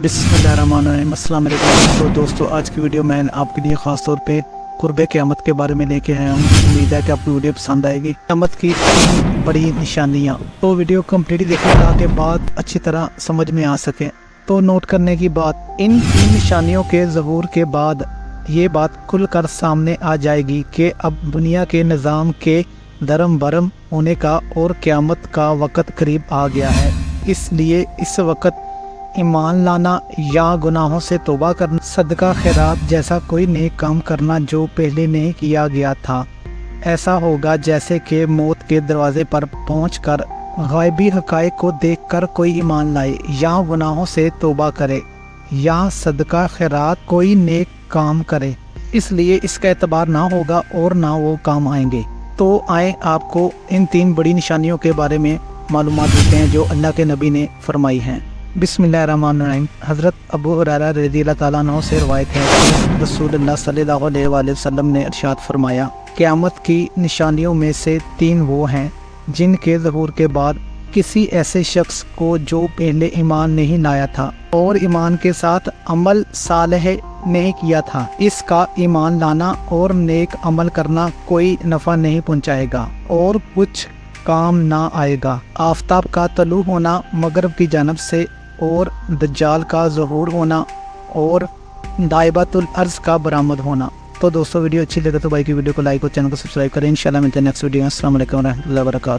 बिस्मिल्लाहिर्रहमानिर्रहीम। अस्सलाम वालेकुम। तो दोस्तों, आज की वीडियो मैं आपके लिए ख़ास तौर पे कुर्बे क़यामत के बारे में लेके आया हूँ। उम्मीद है कि आपको वीडियो पसंद आएगी। क़यामत की बड़ी निशानियाँ, तो वीडियो कम्प्लीटली देखने ताकि बात अच्छी तरह समझ में आ सके। तो नोट करने की बात, इन तीन निशानियों के ज़हूर के बाद ये बात खुल कर सामने आ जाएगी कि अब दुनिया के निज़ाम के धर्म भरम होने का और क़यामत का वक़्त करीब आ गया है। इसलिए इस वक़्त ईमान लाना या गुनाहों से तौबा करना, सदका खैरात जैसा कोई नेक काम करना जो पहले नहीं किया गया था, ऐसा होगा जैसे कि मौत के दरवाजे पर पहुंचकर गायबी हक़ाइक़ को देखकर कोई ईमान लाए या गुनाहों से तौबा करे या सदका खैरात कोई नेक काम करे। इसलिए इसका एतबार ना होगा और ना वो काम आएंगे। तो आए आपको इन तीन बड़ी निशानियों के बारे में मालूमात देते हैं जो अल्लाह के नबी ने फरमाई हैं। बिस्मिल्लाहिर्रहमानिर्रहीम। हज़रत अबू हुरैरा रज़ियल्लाहु ताला अन्हु से रवायत है, रसूलुल्लाह सल्लल्लाहु अलैहि वसल्लम ने इरशाद फरमाया, क़यामत की निशानियों में से तीन वो हैं जिनके ज़हूर के बाद किसी ऐसे शख्स को जो पहले ईमान नहीं लाया था और ईमान के साथ अमल सालेह नहीं किया था, इसका ईमान लाना और नेक अमल करना कोई नफ़ा नहीं पहुँचाएगा और कुछ काम ना आएगा। आफताब का तलू होना मगरब की जानब से और दज्जाल का ज़हूर होना और दाइबतुल अर्ज़ का बरामद होना। तो दोस्तों, वीडियो अच्छी लगे तो भाई की वीडियो को लाइक और चैनल को सब्सक्राइब करें। इंशाल्लाह मिलते हैं नेक्स्ट वीडियो। अस्सलाम वालेकुम व रहमतुल्लाहि व बरकातहू।